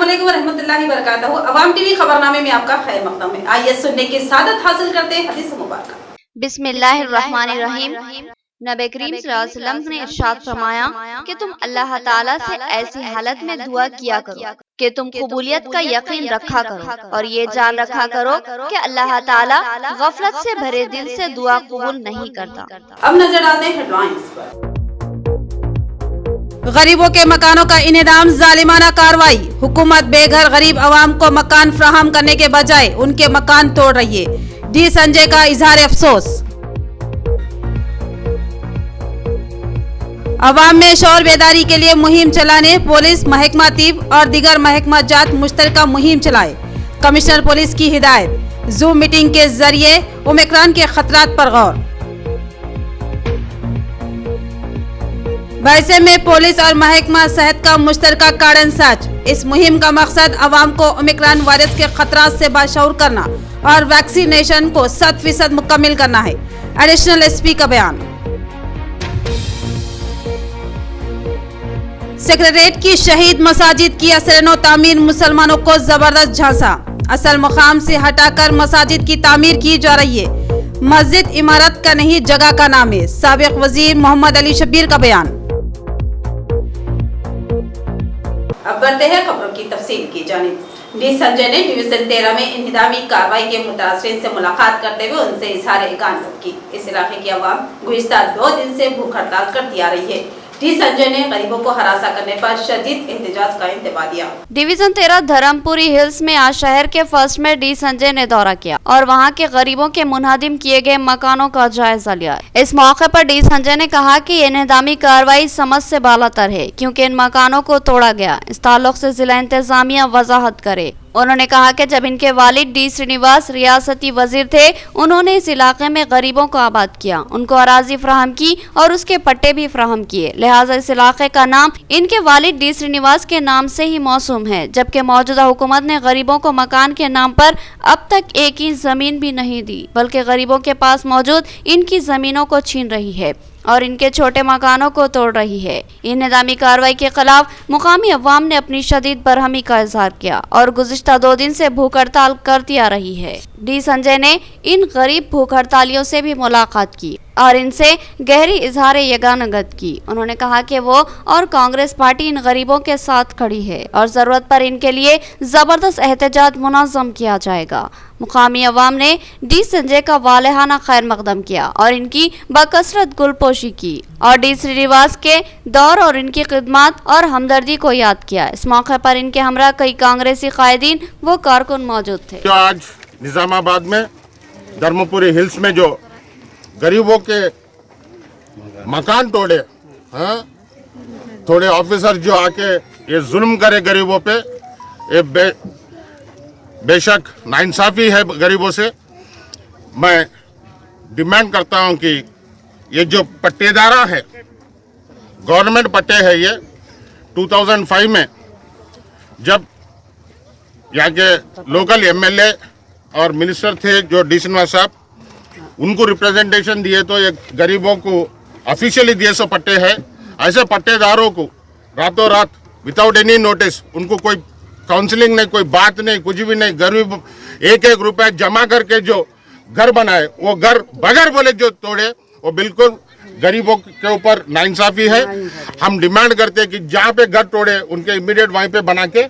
अस्सलामुअलैकुम वरहमतुल्लाहि वबरकातुहू। अवाम टीवी खबरनामे में आपका खैर मक़दम है। आइए सुनने की सादत हासिल करते हैं हदीस मुबारक। बिस्मिल्लाहिर्रहमानिर्रहीम। नबी करीम सल्लल्लाहु अलैहि वसल्लम ने इरशाद फरमाया कि तुम अल्लाह ताला से ऐसी हालत में दुआ किया करो कि तुम कबूलियत का यकीन रखा करो और ये जान रखा करो कि अल्लाह ताला गफलत से भरे दिल से दुआ कबूल नहीं करता। अब नजर डालते हैं हेडलाइंस पर। गरीबों के मकानों का इनेदाम जालिमाना कार्रवाई। हुकूमत बेघर गरीब अवाम को मकान फराहम करने के बजाय उनके मकान तोड़ रही है। डी संजय का इजहार अफसोस। अवाम में शौर बेदारी के लिए मुहिम चलाने पुलिस, महकमा तीब और दीगर महकमा जात मुश्तरका मुहिम चलाए। कमिश्नर पुलिस की हिदायत। जूम मीटिंग के जरिए ओमिक्रॉन के खतरात पर गौर। वैसे में पुलिस और महकमा सेहत का मुश्तरका कारण साज। इस मुहिम का मकसद अवाम को ओमिक्रॉन वायरस के खतरात से बाशऊर करना और वैक्सीनेशन को 100% मुकम्मल करना है। एडिशनल एसपी का बयान। सेक्रेटरीट की शहीद मसाजिद की असरनो तामीर मुसलमानों को जबरदस्त झांसा। असल मुकाम से हटाकर मसाजिद की तामीर की जा रही है। मस्जिद इमारत का नहीं जगह का नाम है। साबिक वजीर मोहम्मद अली शब्बीर का बयान। अब बढ़ते हैं खबरों की तफसील की जानिब। डी संजय ने डिवीजन 13 में इंहिदामी कार्रवाई के मुतासरीन से मुलाकात करते हुए उनसे इजहार एकांत की। इस इलाके की आवाम गुज़िश्ता 2 दिन से भूख हड़ताल करती आ रही है। डी संजय ने गरीबों को हरासा करने पर शदीद एहतजाज का इंतबाह दिया। डिवीजन 13 धर्मपुरी हिल्स में आज शहर के फर्स्ट में डी संजय ने दौरा किया और वहां के गरीबों के मुनहदिम किए गए मकानों का जायजा लिया। इस मौके पर डी संजय ने कहा कि ये इंहिदामी कार्रवाई समझ से बालातर है क्योंकि इन मकानों को तोड़ा गया। इस ताल्लुक से जिला इंतजामिया वजाहत करे। उन्होंने कहा कि जब इनके वालिद डी श्रीनिवास रियासती वजीर थे, उन्होंने इस इलाके में गरीबों को आबाद किया, उनको अराजी फराहम की और उसके पट्टे भी फराहम किए। लिहाजा इस इलाके का नाम इनके वालिद डी श्रीनिवास के नाम से ही मौसूम है। जबकि मौजूदा हुकूमत ने गरीबों को मकान के नाम पर अब तक एक ही जमीन भी नहीं दी, बल्कि गरीबों के पास मौजूद इनकी जमीनों को छीन रही है और इनके छोटे मकानों को तोड़ रही है। इन निज़ामी कार्रवाई के खिलाफ मुकामी अवाम ने अपनी शदीद बरहमी का इजहार किया और गुज़िश्ता 2 दिन से भूख हड़ताल करती आ रही है। डी संजय ने इन गरीब भूख हड़तालियों से भी मुलाकात की और इनसे गहरी इजहार यगानगत की। उन्होंने कहा कि वो और कांग्रेस पार्टी इन गरीबों के साथ खड़ी है और ज़रूरत पर इनके लिए ज़बरदस्त एहतजाज मुनज़्ज़म किया जाएगा। मुकामी अवाम ने डी संजय का वालेहाना खैर मकदम किया और इनकी बकसरत गुलपोशी की और डी श्रीनिवास के दौर और इनकी खिदमत और हमदर्दी को याद किया। इस मौके पर इनके हमरा कई कांग्रेसी कायदीन व कारकुन मौजूद थे। जो आज निजामाबाद में धर्मपुरी हिल्स में जो गरीबों के मकान तोड़े, हाँ, थोड़े ऑफिसर जो आके ये जुल्म करे गरीबों पे, ये बेशक नाइंसाफ़ी है गरीबों से। मैं डिमांड करता हूं कि ये जो पट्टेदारा है, गवर्नमेंट पट्टे है, ये 2005 में जब यहाँ के लोकल एमएलए और मिनिस्टर थे जो डी श्रीनिवास साहब, उनको रिप्रेजेंटेशन दिए तो ये गरीबों को ऑफिशियली दिए सो पट्टे हैं। ऐसे पट्टेदारों को रातों रात विदाउट एनी नोटिस, उनको कोई काउंसलिंग नहीं, कोई बात नहीं, कुछ भी नहीं, गरीब 1-1 रुपया जमा करके जो घर बनाए, वो घर बगैर बोले जो तोड़े, वो बिल्कुल गरीबों के ऊपर नाइंसाफ़ी है। हम डिमांड करते हैं कि जहाँ पे घर तोड़े उनके इमीडिएट वहीं पे बना के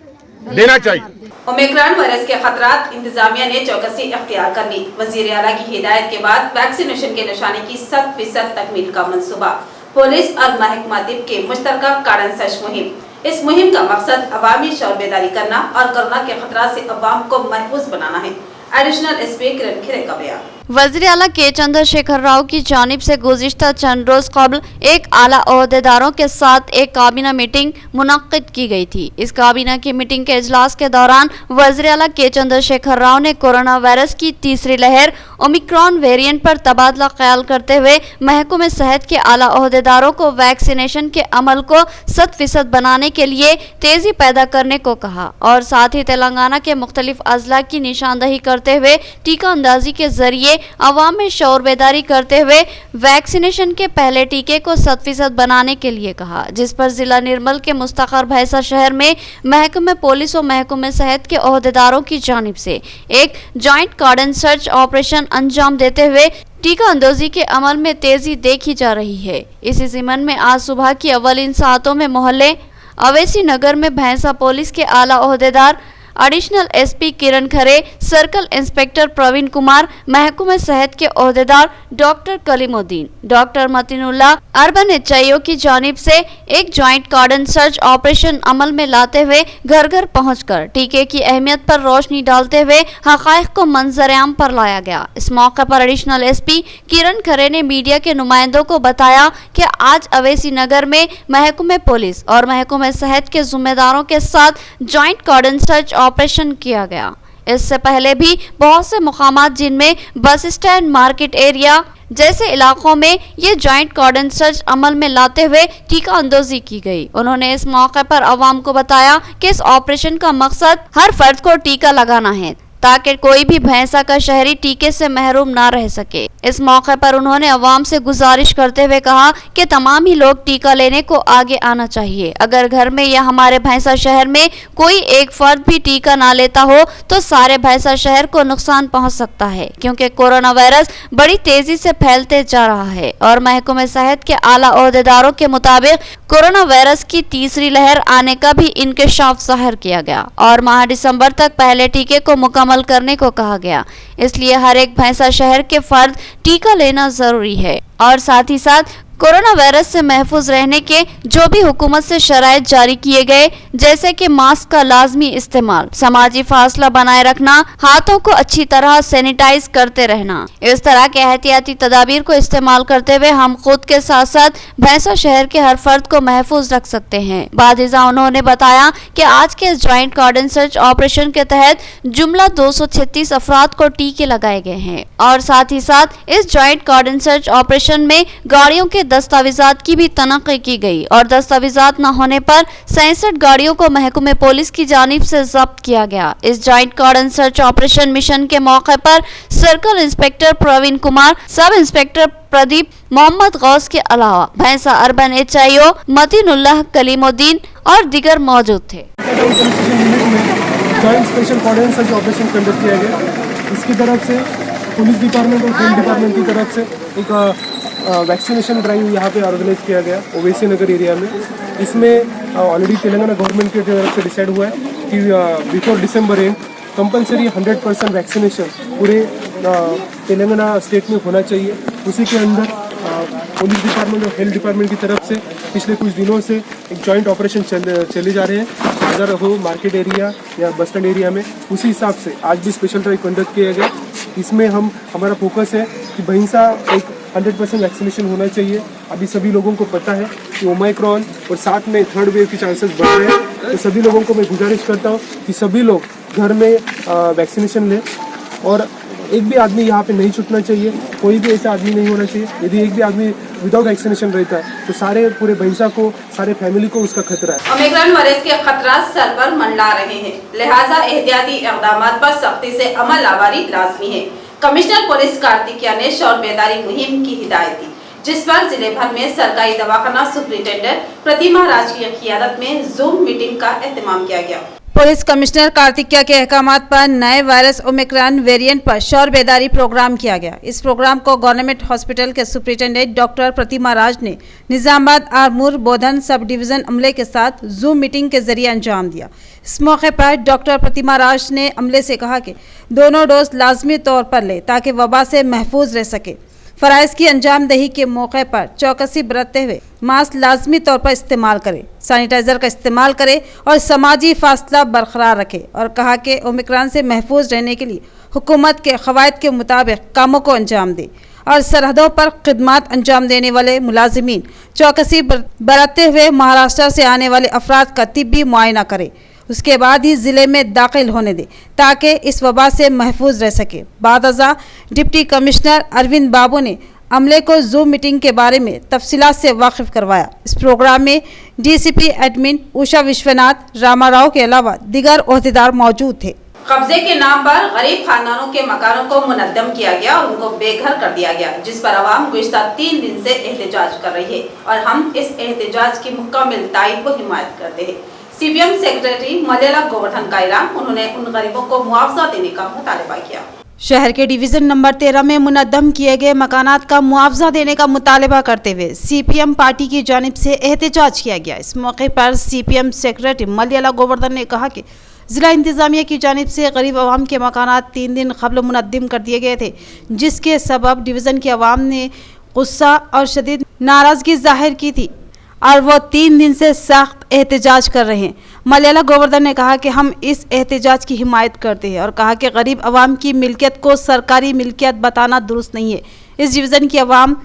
देना चाहिए। ओमिक्रॉन वायरस के खतरात, इंतजामिया ने चौकसी इख्तियार कर ली। वजीर आला की हिदायत के बाद वैक्सीनेशन के निशाने की 100% तकमील का मंसूबा। पुलिस और महकमा तीब के मुश्तरका कारण सच मुहिम। इस मुहिम का मकसद अवामी शौर बेदारी करना और कोरोना के खतरात से अवाम को महफूज बनाना है। एडिशनल एसपी किरण खिरे का बयान। वज़ीर आला के चंद्रशेखर राव की जानिब से गुज़िश्ता चंद रोज कबल एक आला ओहदेदारों के साथ एक काबीना मीटिंग मुनक्किद की गई थी। इस काबीना की मीटिंग के इजलास के दौरान वज़ीर आला के चंद्रशेखर राव ने कोरोना वायरस की तीसरी लहर ओमिक्रॉन वेरिएंट पर तबादला ख्याल करते हुए महकमे सेहत के आला ओहदेदारों को वैक्सीनेशन के अमल को 100% बनाने के लिए तेजी पैदा करने को कहा और साथ ही तेलंगाना के मुख्तलिफ अजला की निशानदही करते हुए टीका अंदाजी के जरिए अवाम में शऊर बेदारी करते हुए वैक्सीनेशन के पहले टीके को 100% बनाने के लिए कहा, जिस पर जिला निर्मल के मुस्तखर भैंसा शहर में महकमे पुलिस और महकमे सेहत के ओहदेदारों की जानिब से एक जॉइंट कार्डन सर्च ऑपरेशन अंजाम देते हुए टीका अंदाजी के अमल में तेजी देखी जा रही है। इसी ज़िमन में आज सुबह की अव्वलीन सातों में मोहल्ले अवैसी नगर में भैंसा पुलिस के आला ओहदेदार एडिशनल एसपी किरण खरे, सर्कल इंस्पेक्टर प्रवीण कुमार, महकमे सेहत के ओहदेदार डॉक्टर कलीमुद्दीन, डॉक्टर मतीनुल्लाह, अर्बन एचआईओ की जानिब से एक जॉइंट कार्डन सर्च ऑपरेशन अमल में लाते हुए घर घर पहुंचकर टीके की अहमियत पर रोशनी डालते हुए हक़ाइक़ को मंजर-ए-आम पर लाया गया। इस मौके पर एडिशनल एसपी किरण खरे ने मीडिया के नुमाइंदों को बताया कि आज अवैसी नगर में महकमे पुलिस और महकमे सेहत के जिम्मेदारों के साथ जॉइंट कार्डन सर्च ऑपरेशन किया गया। इससे पहले भी बहुत से मुकामात जिनमें बस स्टैंड, मार्केट एरिया जैसे इलाकों में ये जॉइंट कार्डन सर्च अमल में लाते हुए टीका अंदाजी की गई। उन्होंने इस मौके पर अवाम को बताया कि इस ऑपरेशन का मकसद हर फर्द को टीका लगाना है ताकि कोई भी भैंसा का शहरी टीके से महरूम ना रह सके। इस मौके पर उन्होंने अवाम से गुजारिश करते हुए कहा कि तमाम ही लोग टीका लेने को आगे आना चाहिए। अगर घर में या हमारे भैंसा शहर में कोई एक फर्द भी टीका ना लेता हो तो सारे भैंसा शहर को नुकसान पहुंच सकता है, क्योंकि कोरोना वायरस बड़ी तेजी से फैलते जा रहा है और महकमे सेहत के आला ओहदेदारों के मुताबिक कोरोना वायरस की तीसरी लहर आने का भी इंकशाफ ज़ाहिर किया गया और माह दिसंबर तक पहले टीके को मुकम्मल करने को कहा गया। इसलिए हर एक भैंसा शहर के फर्द टीका लेना जरूरी है और साथ ही साथ कोरोना वायरस से महफूज रहने के जो भी हुकूमत से शराइत जारी किए गए, जैसे कि मास्क का लाजमी इस्तेमाल, समाजी फासला बनाए रखना, हाथों को अच्छी तरह सैनिटाइज करते रहना, इस तरह के एहतियाती तदाबीर को इस्तेमाल करते हुए हम खुद के साथ साथ भैंसा शहर के हर फर्द को महफूज रख सकते हैं। बादिजा उन्होंने बताया कि आज के इस ज्वाइंट कार्डन सर्च ऑपरेशन के तहत जुमला 236 अफराद को टीके लगाए गए हैं और साथ ही साथ इस ज्वाइंट कार्डन सर्च ऑपरेशन में गाड़ियों के दस्तावेजात की भी तनक़ी की गई और दस्तावेजात न होने पर 67 गाड़ियों को महकमे पुलिस की जानिब से जब्त किया गया। इस जॉइंट कार्डन सर्च ऑपरेशन मिशन के मौके पर circle inspector Praveen Kumar, sub inspector Pradeep, Mohammad Ghaus के अलावा भैंसा अर्बन एचआईओ मतीनुल्लाह, कलीमुद्दीन और दीगर मौजूद थे। जॉइंट स्पेशल कार्डन सर्च ऑपरेशन कंडक्ट किया गया। इसकी तरफ से पुलिस डिपार्टमेंट और हेल्थ डिपार्टमेंट की तरफ से एक वैक्सीनेशन ड्राइव यहाँ पे ऑर्गेनाइज किया गया ओवैसी नगर एरिया में। इसमें ऑलरेडी तेलंगाना गवर्नमेंट की तरफ से डिसाइड हुआ है कि before December and compulsory 100% vaccination पूरे तेलंगाना स्टेट में होना चाहिए। उसी के अंदर पुलिस डिपार्टमेंट और हेल्थ डिपार्टमेंट की तरफ से पिछले कुछ दिनों से एक जॉइंट ऑपरेशन चले जा रहे हैं, अगर हो मार्केट एरिया या बस स्टैंड एरिया में। उसी हिसाब से आज भी स्पेशल ड्राइव कंडक्ट किया गया। इसमें हमारा फोकस है कि भैंसा एक 100% वैक्सीनेशन होना चाहिए। अभी सभी लोगों को पता है कि ओमाइक्रॉन और साथ में थर्ड वेव के चांसेस बढ़ रहे हैं, तो सभी लोगों को मैं गुजारिश करता हूँ कि सभी लोग घर में वैक्सीनेशन लें और एक भी आदमी यहाँ पे नहीं छूटना चाहिए। कोई भी ऐसा आदमी नहीं होना चाहिए। यदि एक भी आदमी विदाउट वैक्सीनेशन रहता है तो सारे पूरे भैंसा को, सारे फैमिली को उसका खतरा है। ओमिक्रॉन वायरस के खतरा सर पर मंडरा रहे हैं, लिहाजा एहतियाती इक़दाम पर सख्ती से अमल आवारी लाजमी है। कमिश्नर पुलिस कार्तिकिया ने शौर बेदारी मुहिम की हिदायत दी, जिस पर जिले भर में सरकारी दवाखाना सुप्रिंटेंडेंट प्रतिमा राज की क़ियादत में जूम मीटिंग का एहतमाम किया गया। पुलिस कमिश्नर कार्तिकिया के अहकामात पर नए वायरस ओमिक्रॉन वेरिएंट पर शौर बेदारी प्रोग्राम किया गया। इस प्रोग्राम को गवर्नमेंट हॉस्पिटल के सुप्रिंटेंडेंट डॉक्टर प्रतिमा राज ने निजामाबाद आरमूर बोधन सब डिवीजन अमले के साथ जूम मीटिंग के जरिए अंजाम दिया। इस मौके पर डॉक्टर प्रतिमा राज ने अमले से कहा कि दोनों डोज लाजमी तौर पर ले ताकि वबा से महफूज रह सके। फ़राइज़ की अंजामदही के मौके पर चौकसी बरतते हुए मास्क लाजमी तौर पर इस्तेमाल करें, सैनिटाइज़र का इस्तेमाल करें और समाजी फासला बरकरार रखें और कहा कि ओमिक्रॉन से महफूज रहने के लिए हुकूमत के क़वायद के मुताबिक कामों को अंजाम दें और सरहदों पर खिदमात अंजाम देने वाले मुलाजिमीन चौकसी बरतते हुए महाराष्ट्र से आने वाले अफराद का तिब्बी मुआयना करें उसके बाद ही जिले में दाखिल होने दें ताकि इस वबा से महफूज रह सके। बादअज़ा डिप्टी कमिश्नर अरविंद बाबू ने अमले को जूम मीटिंग के बारे में तफसीलात से वाकिफ करवाया। इस प्रोग्राम में डीसीपी एडमिन उषा विश्वनाथ रामाराव के अलावा दीगर ओहदेदार मौजूद थे। कब्जे के नाम पर गरीब खानदानों के मकानों को मुनद्दम किया गया और उनको बेघर कर दिया गया, जिस पर आवाम गुज़िश्ता 3 दिन से एहतजाज कर रही है और हम इस एहतजाज की मुकम्मल तायद व हिमायत करते हैं। सीपीएम सेक्रेटरी मलेला गोवर्धन का ऐलान, उन्होंने उन गरीबों को मुआवजा देने का मुतालबा किया। शहर के डिवीजन नंबर 13 में मुनद्दम किए गए मकानात का मुआवजा देने का मुतालबा करते हुए सीपीएम पार्टी की जानिब से एहतजाज किया गया। इस मौके पर सीपीएम सेक्रेटरी मलेला गोवर्धन ने कहा कि जिला इंतजामिया की जानिब से गरीब आवाम के मकानात 3 दिन कबल मुनद्दम कर दिए गए थे, जिसके सबब डिवीज़न के अवाम ने गुस्सा और शदीद नाराज़गी जाहिर की थी और वो 3 दिन से सख्त एहतजाज कर रहे हैं। मलेला गोवर्धन ने कहा कि हम इस एहतजाज की हिमायत करते हैं और कहा कि गरीब आवाम की मिल्कियत को सरकारी मिल्कियत बताना दुरुस्त नहीं है। इस डिवीज़न की आवाम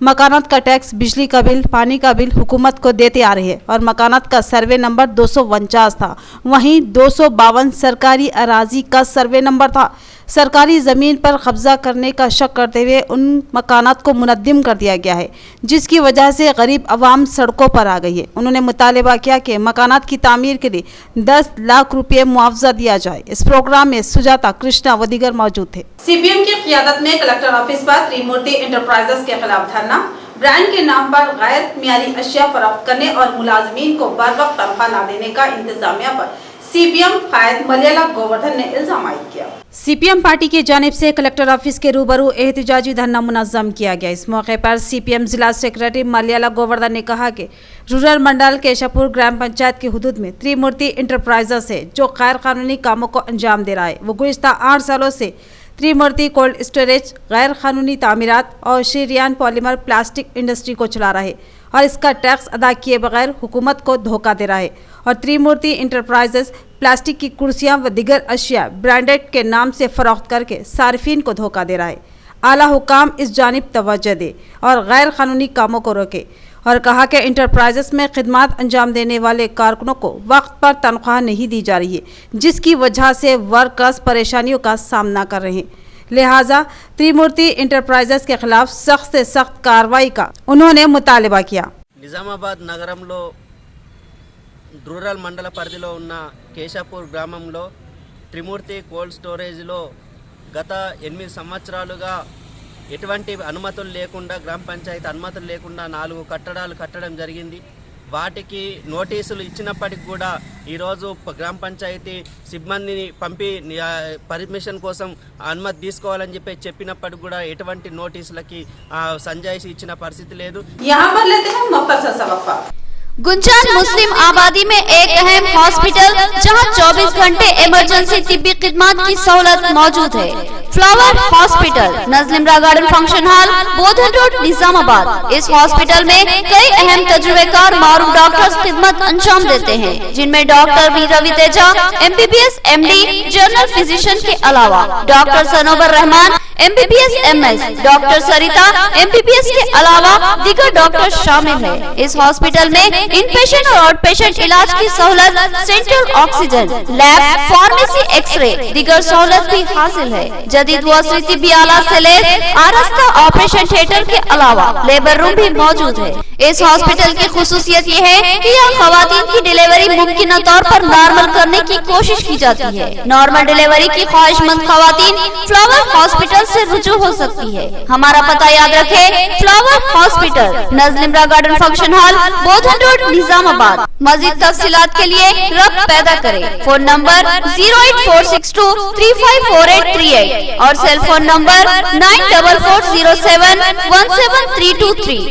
मकानात का टैक्स, बिजली का बिल, पानी का बिल हुकूमत को देते आ रही है और मकानात का सर्वे नंबर 249 था, वहीं 252 सरकारी अराजी का सर्वे नंबर था। सरकारी ज़मीन पर कब्जा करने का शक करते हुए उन मकानात को मुनद्दम कर दिया गया है, जिसकी वजह से गरीब आवाम सड़कों पर आ गई है। उन्होंने मुतालबा किया कि मकानात की तामीर के लिए 10 लाख रुपये मुआवजा दिया जाए। इस प्रोग्राम में सुजाता, कृष्णा व दीगर मौजूद थे। सीपीएम की क़ियादत में कलेक्टर ऑफिस पर त्रिमूर्ति इंटरप्राइजेस के खिलाफ धरना, ब्रांड के नाम पर गैर मियारी अशिया फरोख्त करने और मुलाजमीन को बर वक्त तनख्वाह न देने का इंतजामिया पर सीपीएम कायद मलेला गोवर्धन ने इल्जाम आयद किया। सीपीएम पार्टी की जानिब से कलेक्टर ऑफिस के रूबरू एहतजाजी धरना मुनज़्ज़म किया गया। इस मौके पर सीपीएम जिला सेक्रेटरी मलेला गोवर्धन ने कहा कि रूरल मंडल केशापुर ग्राम पंचायत की हुदूद में त्रिमूर्ति इंटरप्राइजेस है जो गैर कानूनी कामों को अंजाम दे रहा है। वो गुज़िश्ता 8 सालों से त्रिमूर्ति कोल्ड स्टोरेज, गैर कानूनी तामीरात और श्रीरियान पॉलीमर प्लास्टिक इंडस्ट्री को चला रहा है और इसका टैक्स अदा किए बगैर हुकूमत को धोखा दे रहा है। और त्रिमूर्ति इंटरप्राइजेस प्लास्टिक की कुर्सियां व दीगर अशिया ब्रांडेड के नाम से फरोख्त करके सार्फिन को धोखा दे रहा है। आला हुकाम इस जानिब तवज्जो दे और गैर कानूनी कामों को रोके और कहा कि इंटरप्राइजेस में खिदमत अंजाम देने वाले कारकुनों को वक्त पर तनख्वाह नहीं दी जा रही है, जिसकी वजह से वर्कर्स परेशानियों का सामना कर रहे हैं। लिहाजा त्रिमूर्ति इंटरप्राइजेस के खिलाफ सख्त से सख्त कार्रवाई का उन्होंने मुतालबा किया। నిజామాబాద్ నగరంలో రూరల్ మండల పరిధిలో ఉన్న కేశాపూర్ గ్రామంలో త్రిమూర్తి కోల్డ్ స్టోరేజ్లో గత 8 సంవత్సరాలుగా ఎటువంటి అనుమతులు లేకుండా, గ్రామ పంచాయతీ అనుమతులు లేకుండా 4 కట్టడాలు కట్టడం జరిగింది. వాటికి నోటీసులు ఇచ్చినప్పటికి కూడా ఈరోజు గ్రామ పంచాయతీ సిబ్బందిని పంపి పర్మిషన్ కోసం అనుమతి తీసుకోవాలని చెప్పినప్పటికి కూడా ఎటువంటి నోటీసులకి సంజాయిషి ఇచ్చిన పరిస్థితి లేదు. यहाँ पर लेते हैं मुख्तसर सा वक्फा। गुंजान मुस्लिम आबादी में एक अहम हॉस्पिटल जहां 24 घंटे इमरजेंसी तिब्बी खिदमत की सहूलत मौजूद है। Flower Hospital, Najlimara Garden function hall, Bodhan Road, Nizamabad. इस हॉस्पिटल में कई अहम तजुर्बेकार मारूफ डॉक्टर्स खिदमत अंजाम देते हैं, जिनमें doctor V Ravi Teja MBBS MD general physician के अलावा doctor Sanobar Rahman MBBS MS, doctor Sarita MBBS के अलावा दीगर डॉक्टर शामिल है। इस हॉस्पिटल में इन पेशेंट और आउट पेशेंट इलाज की सहूलत, central oxygen, lab, pharmacy, x-ray, दीगर सहूलत भी हासिल है। जदीद व तिब्बी आला से लैस आरास्ता ऑपरेशन थिएटर के अलावा लेबर रूम भी मौजूद है। इस हॉस्पिटल की खुसूसियत ये है कि यहाँ खवातीन की डिलीवरी मुमकिन तौर पर नॉर्मल करने की कोशिश की जाती है। नॉर्मल डिलीवरी की ख्वाहिशमंद खवातीन फ्लावर हॉस्पिटल से रुजू हो सकती है। हमारा पता याद रखे, Flower Hospital, Najlimara Garden function hall, Bodhan Road, Nizamabad. मजीद तफसीलात के लिए रब्त पैदा करें। फोन नंबर 08462354838 और सेल फोन नंबर 9440717323।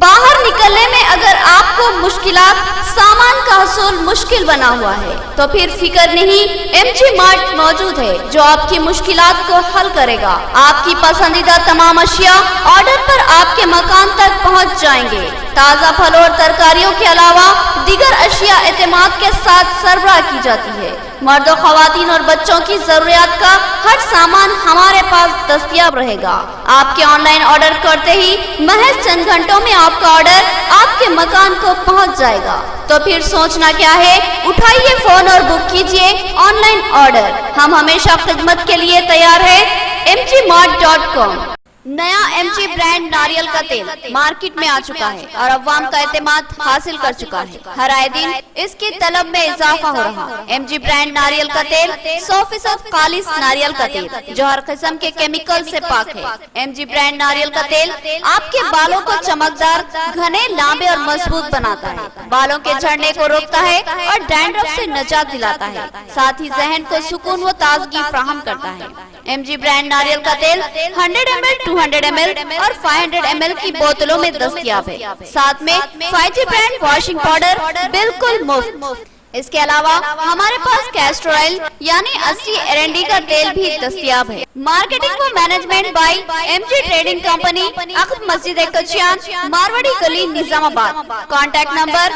बाहर निकलने में अगर आपको मुश्किलात, सामान का हसूल मुश्किल बना हुआ है तो फिर फिक्र नहीं, MG मार्ट मौजूद है जो आपकी मुश्किलात को हल करेगा। आपकी पसंदीदा तमाम अशिया ऑर्डर पर आपके मकान तक पहुंच जाएंगे। ताज़ा फल और तरकारियों के अलावा दीगर अशिया एतमाद के साथ सरबराह की जाती है। मर्दों, खवातीन और बच्चों की जरूरियात का हर सामान हमारे पास दस्तयाब रहेगा। आपके ऑनलाइन ऑर्डर करते ही महज चंद घंटों में आपका ऑर्डर आपके मकान को पहुंच जाएगा। तो फिर सोचना क्या है, उठाइए फोन और बुक कीजिए ऑनलाइन ऑर्डर। हम हमेशा खिदमत के लिए तैयार है। mgmart.com। नया MG ब्रांड नारियल का तेल मार्केट में आ चुका है और अवाम का एतमाद हासिल कर चुका है। हर आए दिन इसकी तलब में इजाफा हो रहा है। MG ब्रांड नारियल का तेल 100% खालिस नारियल का तेल जो हर किस्म के केमिकल से पाक है। MG ब्रांड नारियल का तेल आपके बालों को चमकदार, घने, लांबे और मजबूत बनाता है। बालों के झड़ने को रोकता है और डैंड्रफ से निजात दिलाता है। साथ ही जहन को सुकून व ताजगी फराहम करता है। MG ब्रांड नारियल का तेल 100 ml, 200 ml और 500 ml की बोतलों में दस्तयाब है। साथ में 5G ब्रांड वॉशिंग पाउडर बिल्कुल मुफ्त। इसके अलावा हमारे पास कैस्टर ऑयल यानी असली एरंडी का तेल भी दस्तयाब है। मार्केटिंग व management by MG trading company, अख्त मस्जिद कचियान, मारवाड़ी गली, निजामाबाद। Contact number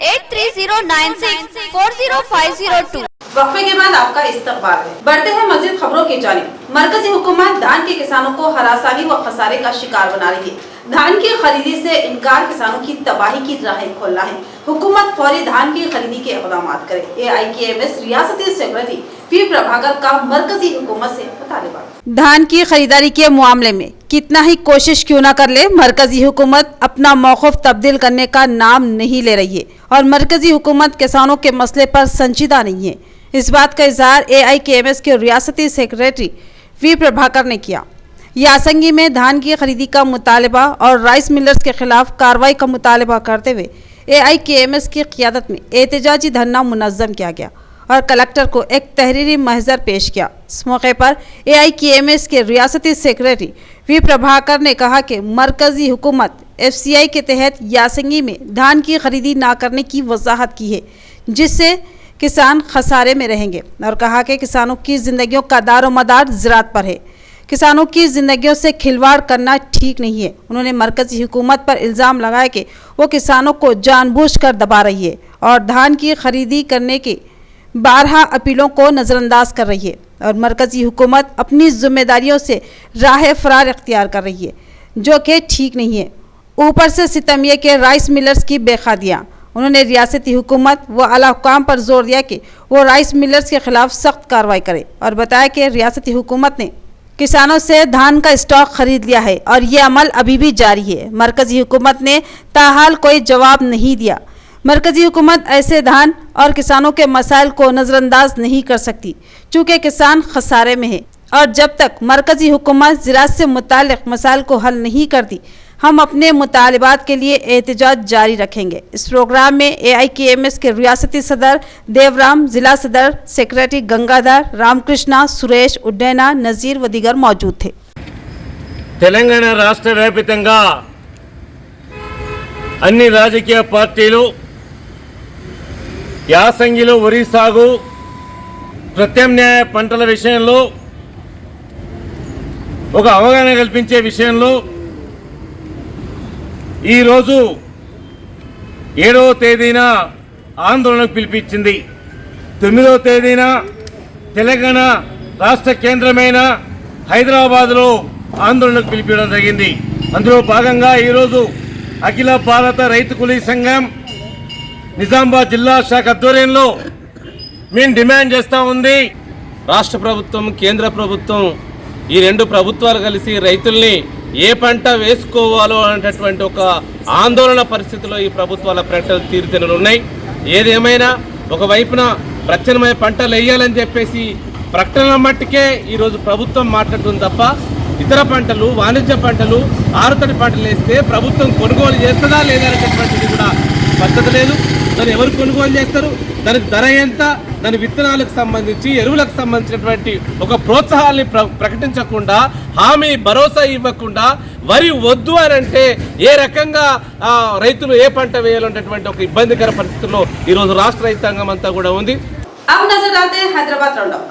8309640502। वक्फे के बाद आपका इस्तकबाल है। बढ़ते हैं मजीद खबरों की जानिब। मरकजी हुकूमत धान के किसानों को हरासानी व खसारे का शिकार बना रही है। धान की खरीदी से इनकार किसानों की तबाही की राहें खोल रहा है। हुकूमत फौरी धान की खरीदी के इक़दाम करे। AIKMS रियासती सेक्रेटरी पी प्रभाकर का मरकजी हुकूमत से मुतालबा। धान की खरीदारी के मामले में कितना ही कोशिश क्यों न कर ले, मरकजी हुकूमत अपना मौक़िफ़ तब्दील करने का नाम नहीं ले रही है और मरकजी हुकूमत किसानों के मसले पर संजीदा नहीं है। इस बात का इजहार AIKMS के रियासती सेक्रेटरी वी प्रभाकर ने किया। यासंगी में धान की खरीदी का मुतालबा और राइस मिलर्स के खिलाफ कार्रवाई का मुतालबा करते हुए AIKMS की क़ियादत में एहतजाजी धरना मुनज़्ज़म किया गया और कलेक्टर को एक तहरीरी महज़र पेश किया। इस मौके पर AIKMS के रियासती सेक्रेटरी वी प्रभाकर ने कहा कि मरकज़ी हुकूमत FCI के तहत यासंगी में धान की खरीदी ना करने की वजाहत की है, जिससे किसान खसारे में रहेंगे और कहा कि किसानों की ज़िंदगियों का दारोमदार ज़राअत पर है। किसानों की ज़िंदगियों से खिलवाड़ करना ठीक नहीं है। उन्होंने मरकज़ी हुकूमत पर इल्ज़ाम लगाया कि वो किसानों को जानबूझकर दबा रही है और धान की खरीदी करने के 12 अपीलों को नज़रअंदाज कर रही है और मरकज़ी हुकूमत अपनी ज़िम्मेदारियों से राह फरार इख्तियार कर रही है, जो कि ठीक नहीं है। ऊपर से सितमिया के राइस मिलर्स की बेखादियाँ। उन्होंने रियासती हुकूमत व आला हुकाम पर जोर दिया कि वो राइस मिलर्स के खिलाफ सख्त कार्रवाई करे और बताया कि रियासती हुकूमत ने किसानों से धान का स्टॉक खरीद लिया है और ये अमल अभी भी जारी है। मरकज़ी हुकूमत ने ताहाल कोई जवाब नहीं दिया। मरकज़ी हुकूमत ऐसे धान और किसानों के मसाइल को नज़रअंदाज नहीं कर सकती, चूँकि किसान खसारे में है और जब तक मरकज़ी हुकूमत ज़राअत से मुताल्लिक़ मसाइल को हल नहीं करती, हम अपने मुतालिबात के लिए एहतजाज जारी रखेंगे। इस प्रोग्राम में AIKMS के रियासती सदर देवराम, जिला सदर सेक्रेटरी गंगाधर, रामकृष्णा, सुरेश, उड्डयना, नज़ीर व दीगर मौजूद थे। తెలంగాణ రాష్ట్ర వ్యాపితంగా అన్ని రాజకీయ పార్టీలు యాసంగిలో వరి సాగు, ప్రత్యామ్నాయ పంటల విషయంలో ఒక అవగాహన కల్పించే విషయంలో ఈరోజు 7వ తేదీన ఆందోళనకు పిలిపించింది। 9వ తేదీన తెలంగాణ రాష్ట్ర కేంద్రమైన హైదరాబాద్లో ఆందోళనకు పిలిపించడం జరిగింది। అందులో భాగంగా ఈరోజు అఖిల భారత రైతు కూలీ సంఘం నిజామాబాద్ జిల్లా శాఖ ఆధ్వర్యంలో మేము డిమాండ్ చేస్తూ ఉంది, రాష్ట్ర ప్రభుత్వం, కేంద్ర ప్రభుత్వం ఈ రెండు ప్రభుత్వాలు కలిసి రైతుల్ని ఏ పంట వేసుకోవాలో అనేటటువంటి ఒక ఆందోళన పరిస్థితిలో ఈ ప్రభుత్వాల ప్రకటనలు తీరుతెన్నులు ఉన్నాయి। ఏదేమైనా ఒకవైపున ప్రత్యామ్నాయ పంటలు వేయాలని చెప్పేసి ప్రకటనల మట్టుకే ఈరోజు ప్రభుత్వం మాట్లాడుతుంది తప్ప ఇతర పంటలు, వాణిజ్య పంటలు, ఆరుతడి పంటలు వేస్తే ప్రభుత్వం కొనుగోలు చేస్తుందా లేదా అనేటటువంటిది కూడా పద్ధతి లేదు। దాన్ని ఎవరు కొనుగోలు చేస్తారు, దానికి ధర ఎంత, దాని విత్తనాలకు సంబంధించి, ఎరువులకు సంబంధించినటువంటి ఒక ప్రోత్సాహాన్ని ప్రకటించకుండా, హామీ భరోసా ఇవ్వకుండా వరి వద్దు అని అంటే ఏ రకంగా రైతులు ఏ పంట వేయాలనేటటువంటి ఒక ఇబ్బందికర పరిస్థితుల్లో ఈరోజు రాష్ట్ర రైతాంగం అంతా కూడా ఉంది। अब नजर डालते हैं हैदराबाद राउंडअप।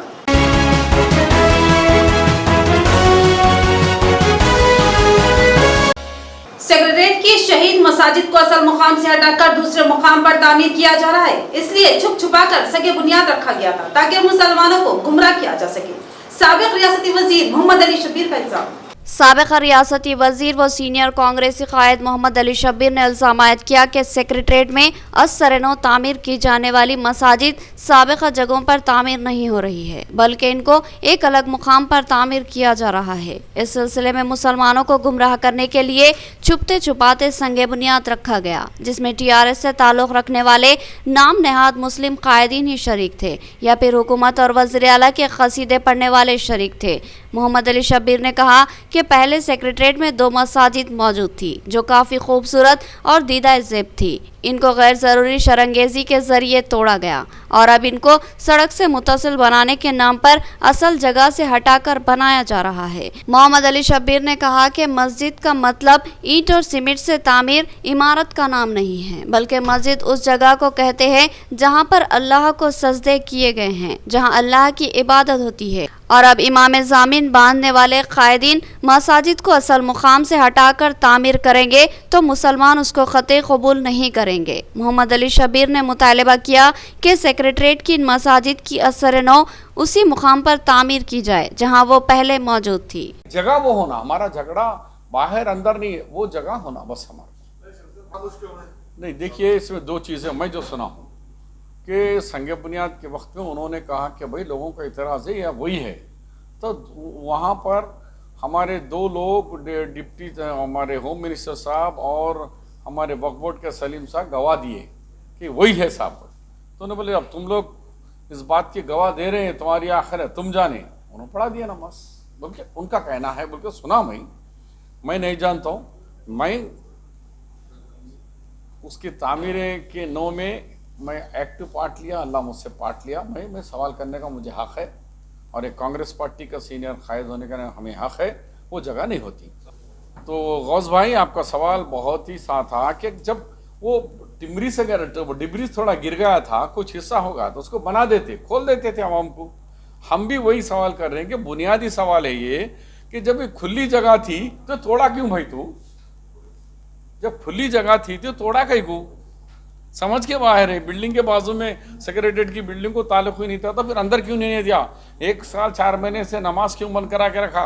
सेक्रेटरीट की शहीद मसाजिद को असल मुकाम से हटाकर दूसरे मुकाम पर तामीर किया जा रहा है, इसलिए छुप छुपाकर सगे बुनियाद रखा गया था ताकि मुसलमानों को गुमराह किया जा सके। साबिक रियासती वजीर मोहम्मद अली शब्बीर का इल्जाम। साबिक रियासती वजीर व सीनियर कांग्रेसी कायद मोहम्मद अली शब्बीर ने इल्जाम आयद किया कि सेक्रेटरीट में असरनो तामीर की जाने वाली मसाजिद साबिक जगहों पर तामीर नहीं हो रही है, बल्कि इनको एक अलग मुकाम पर तामीर किया जा रहा है। इस सिलसिले में मुसलमानों को गुमराह करने के लिए छुपते छुपाते संगे बुनियाद रखा गया, जिसमें TRS से ताल्लुक़ रखने वाले नाम नहाद मुस्लिम कायदीन ही शरीक थे या फिर हुकूमत और वज़ीर आला के कसीदे पढ़ने वाले शरीक थे। मोहम्मद अली शब्बीर ने कहा कि पहले सेक्रेटरीट में 2 मसाजिद मौजूद थी जो काफ़ी खूबसूरत और दीदा ज़ेब थी। इनको गैर ज़रूरी शरंगेज़ी के ज़रिए तोड़ा गया और अब इनको सड़क से मुत्तसिल बनाने के नाम पर असल जगह से हटाकर बनाया जा रहा है। मोहम्मद अली शब्बीर ने कहा कि मस्जिद का मतलब ईंट और सीमेंट से तामीर इमारत का नाम नहीं है, बल्कि मस्जिद उस जगह को कहते हैं जहाँ पर अल्लाह को सजदे किए गए हैं, जहाँ अल्लाह की इबादत होती है। और अब इमाम ज़ामिन बांधने वाले कायदीन मसाजिद को असल मुकाम से हटाकर तामीर करेंगे तो मुसलमान उसको ख़तई कबूल नहीं करेंगे। मोहम्मद अली शब्बीर ने मुतालबा किया कि सेक्रेटरीट की इन मसाजिद की असर नौ उसी मुकाम पर तामीर की जाए जहां वो पहले मौजूद थी। जगह वो होना, हमारा झगड़ा बाहर अंदर नहीं, वो जगह होना बस हमारा नहीं। देखिए, इसमें 2 चीज़ें मैं जो सुना हूँ कि संगे बुनियाद के वक्त में उन्होंने कहा कि भाई लोगों का इतराज़ है या वही है, तो वहाँ पर हमारे 2 लोग डिप्टी हमारे होम मिनिस्टर साहब और हमारे वक्फ बोर्ड के सलीम साहब गवाह दिए कि वही है साहब। तो उन्होंने बोले अब तुम लोग इस बात की गवाह दे रहे हैं, तुम्हारी आखिर है, तुम जाने। उन्होंने पढ़ा दिया नमाज, बल्कि उनका कहना है, बल्कि सुना मैं नहीं जानता हूँ। मैं उसकी तामीर के नो में मैं एक्टिव पार्ट लिया, अल्लाह मुझसे पार्ट लिया। मैं सवाल करने का मुझे हक़ है और एक कांग्रेस पार्टी का सीनियर कायद होने का हमें हक़ है, वो जगह नहीं होती। तो गौस भाई, आपका सवाल बहुत ही साफ था कि जब वो टिमरी से डिब्री थोड़ा गिर गया था, कुछ हिस्सा होगा तो उसको बना देते, खोल देते थे आवाम को। हम भी वही सवाल कर रहे हैं कि बुनियादी सवाल है ये कि जब ये खुली जगह थी तो तोड़ा क्यों भाई? तू जब खुली जगह थी तो तोड़ा कहीं को? समझ के बाहर है। बिल्डिंग के बाजू में सेक्रेटरीट की बिल्डिंग को ताल्लुक ही नहीं था, तो फिर अंदर क्यों नहीं दिया? 1 साल 4 महीने से नमाज क्यों बंद करा के रखा?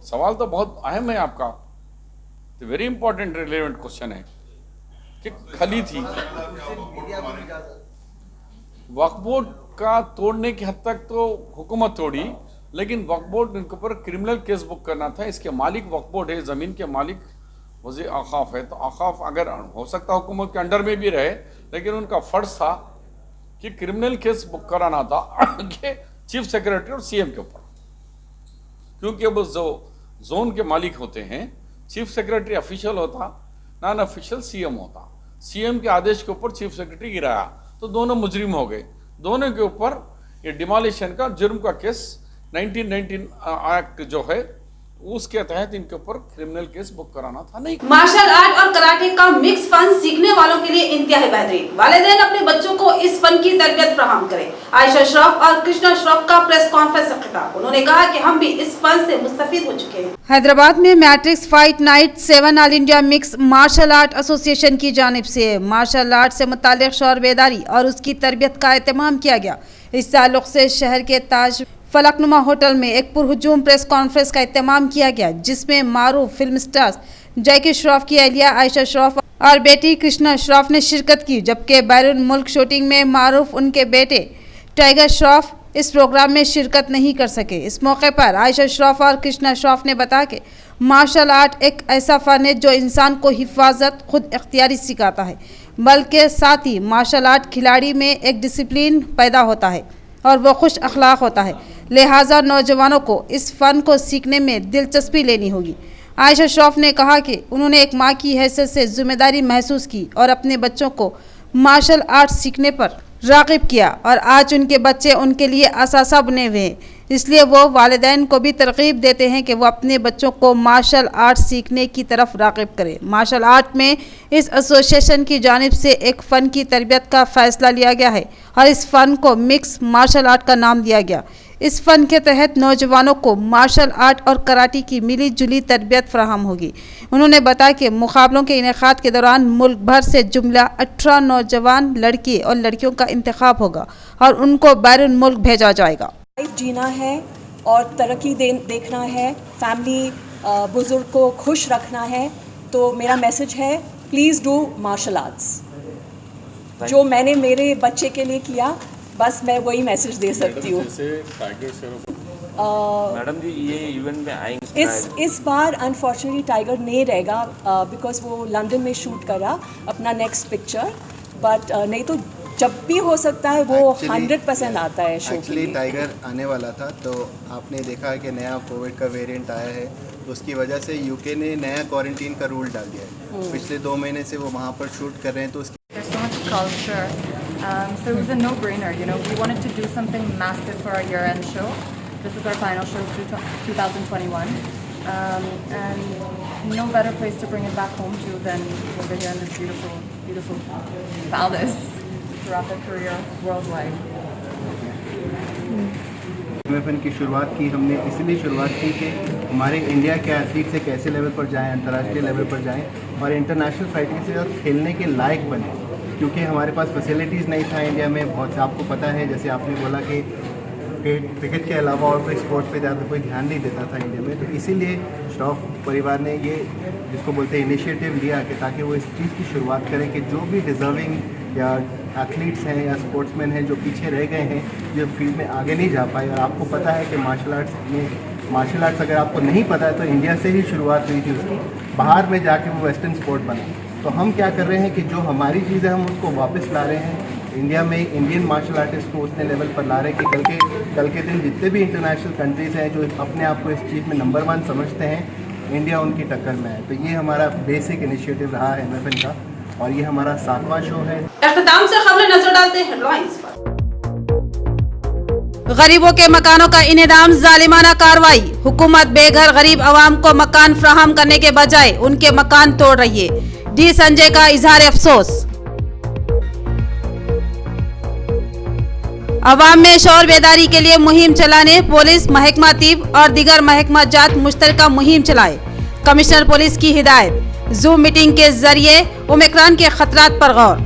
सवाल तो बहुत अहम है आपका, तो वेरी इंपॉर्टेंट रिलेवेंट क्वेश्चन है कि खली थी। वक्फ बोर्ड का तोड़ने की हद तक तो हुकूमत तोड़ी, लेकिन वक्फ बोर्ड इनके ऊपर क्रिमिनल केस बुक करना था। इसके मालिक वक्फ बोर्ड है, ज़मीन के मालिक वज़ीर औक़ाफ़ है, तो औक़ाफ़ अगर हो सकता हुकूमत के अंडर में भी रहे, लेकिन उनका फ़र्ज़ था कि क्रिमिनल केस बुक कराना था कि चीफ सेक्रेटरी और CM के ऊपर, क्योंकि वो जो जोन के मालिक होते हैं, चीफ सेक्रेटरी ऑफिशियल होता, नॉन ऑफिशियल CM होता। CM के आदेश के ऊपर चीफ सेक्रेटरी गिराया तो दोनों मुजरिम हो गए। दोनों के ऊपर ये डिमोलिशन का जुर्म का केस 1919 एक्ट जो है उसके तहत इनके ऊपर क्रिमिनल केस बुक कराना था। नहीं, मार्शल आर्ट और कराटे का मिक्स फन सीखने वालों के लिए इंतहाई बेहतरीन। वालिदैन अपने बच्चों को इस फन की तरबियत फराहम करें। आयशा अशरफ और कृष्णा अशरफ का प्रेस कॉन्फ्रेंस से खिताब। उन्होंने कहा कि हम भी इस फन से मुस्तफीद हो चुके हैं। हैदराबाद में Matrix Fight Night 7 All India Mix Martial Art Association की जानिब से मार्शल आर्ट से मुताल्लिक शौर बेदारी और उसकी तरबियत का एहतमाम किया गया। इस ताल्लुक से शहर के ताज फलकनुमा होटल में एक पुरहुजूम प्रेस कॉन्फ्रेंस का एहतमाम किया गया, जिसमें मारूफ फिल्म स्टार्स जैकी श्रॉफ की अहलिया आयशा श्रॉफ और बेटी कृष्णा श्रॉफ ने शिरकत की, जबकि बैरून मुल्क शूटिंग में मारूफ उनके बेटे टाइगर श्रॉफ इस प्रोग्राम में शिरकत नहीं कर सके। इस मौके पर आयशा श्रॉफ और कृष्णा श्रॉफ ने बताया कि मार्शल आर्ट एक ऐसा फ़न है जो इंसान को हिफाजत खुद इख्तियारी सिखाता है, बल्कि साथ ही मार्शल आर्ट खिलाड़ी में एक डिसिप्लिन पैदा होता है और वह खुश अखलाक होता है। लिहाजा नौजवानों को इस फ़न को सीखने में दिलचस्पी लेनी होगी। आयशा श्रॉफ ने कहा कि उन्होंने एक माँ की हैसियत से जिम्मेदारी महसूस की और अपने बच्चों को मार्शल आर्ट सीखने पर राग़िब किया और आज उनके बच्चे उनके लिए असासा बने हुए हैं। इसलिए वो वालिदैन को भी तरगीब देते हैं कि वो अपने बच्चों को मार्शल आर्ट सीखने की तरफ राग़िब करें। मार्शल आर्ट में इस एसोसिएशन की जानिब से एक फ़न की तरबियत का फ़ैसला लिया गया है और इस फ़न को मिक्स मार्शल आर्ट का नाम दिया गया। इस फ़न के तहत नौजवानों को मार्शल आर्ट और कराटे की मिली जुली तरबियत फराहम होगी। उन्होंने बताया कि मुकाबलों के इनेकाद के दौरान मुल्क भर से जुमला 18 नौजवान लड़के और लड़कियों का इंतखाब होगा और उनको बैरून मुल्क भेजा जाएगा। लाइफ जीना है और तरक्की देखना है, फैमिली बुजुर्ग को खुश रखना है, तो मेरा मैसेज है प्लीज़ डू मार्शल आर्ट्स। जो मैंने मेरे बच्चे के लिए किया, बस मैं वही मैसेज दे सकती हूँ। मैडम जी ये इवेंट में आएंगे इस बार अनफॉर्चुनेटली टाइगर नहीं रहेगा बिकॉज वो लंदन में शूट करा अपना नेक्स्ट पिक्चर, बट नहीं तो जब भी हो सकता है वो 100% आता है शो। एक्चुअली टाइगर आने वाला था, तो आपने देखा है कि नया कोविड का वेरिएंट आया है, तो उसकी वजह से यूके ने नया क्वारंटीन का रूल डाल दिया है। पिछले 2 महीने से वो वहाँ पर शूट कर रहे हैं, तो उसकी culture. So it was a no-brainer, you know, we wanted to do something massive for our year-end show. This is our final show of 2021, and no better place to bring it back home to than over here in this beautiful, beautiful palace throughout their career worldwide. MFN की शुरुआत की हमने इसलिए शुरुआत की कि हमारे India के एथलीट्स एक ऐसे लेवल पर जाएं, अंतर्राष्ट्रीय लेवल पर जाएं और इंटरनेशनल फाइटिंग से साथ खेलने के लायक बने, क्योंकि हमारे पास फैसिलिटीज़ नहीं था इंडिया में। बहुत से आपको पता है, जैसे आपने बोला कि क्रिकेट के अलावा और कोई स्पोर्ट्स पे ज़्यादा कोई ध्यान नहीं देता था इंडिया में, तो इसीलिए श्रॉफ परिवार ने ये जिसको बोलते हैं इनिशिएटिव लिया कि ताकि वो इस चीज़ की शुरुआत करें कि जो भी डिज़र्विंग या एथलीट्स हैं या स्पोर्ट्समैन हैं जो पीछे रह गए हैं, जो फील्ड में आगे नहीं जा पाए। और आपको पता है कि मार्शल आर्ट्स अगर आपको नहीं पता है तो इंडिया से ही शुरुआत हुई थी उसकी, बाहर में जाके वो वेस्टर्न स्पोर्ट बना। तो हम क्या कर रहे हैं कि जो हमारी चीज़ें हम उसको वापस ला रहे हैं इंडिया में, इंडियन मार्शल आर्टिस्ट को उतने लेवल पर ला रहे हैं कि कल के दिन जितने भी इंटरनेशनल कंट्रीज़ हैं जो अपने आप को इस चीज़ में नंबर 1 समझते हैं, इंडिया उनकी टक्कर में है। तो ये हमारा बेसिक इनिशिएटिव रहा है MFN का, और ये हमारा 7वां शो है। अख्ताम से खबरें नजर डालते हैं हेडलाइंस पर। गरीबों के मकानों का इनेदाम, जालिमाना कार्रवाई। हुकूमत बेघर गरीब आवाम को मकान फराहम करने के बजाय उनके मकान तोड़ रही है। डी संजय का इजहार अफसोस। अवाम में शौर बेदारी के लिए मुहिम चलाने पुलिस, महकमा तीब और दीगर महकमा जात मुश्तरका मुहिम चलाए, कमिश्नर पुलिस की हिदायत। जूम मीटिंग के जरिए ओमिक्रॉन के खतरात पर गौर।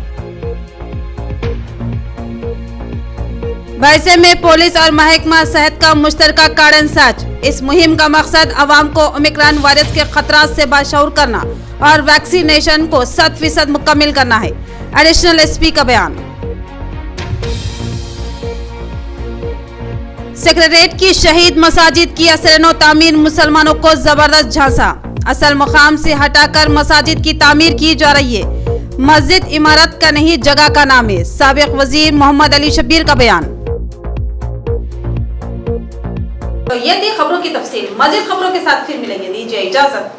वैसे में पुलिस और महकमा सेहत का मुश्तरका कार्डन सर्च। इस मुहिम का मकसद अवाम को ओमिक्रॉन वायरस के खतरात से बाशऊर करना और वैक्सीनेशन को 100% मुकम्मल करना है। एडिशनल एसपी का बयान। सेक्रेटरीट की शहीद मसाजिद की असरनो तामीर मुसलमानों को जबरदस्त झांसा। असल मुकाम से हटाकर मसाजिद की तामीर की जा रही है। मस्जिद इमारत का नहीं जगह का नाम है। साबिक वजीर मोहम्मद अली शब्बीर का बयान। तो ये थी खबरों की तफसील। मजीद खबरों के साथ फिर मिलेंगे, दीजिए इजाजत।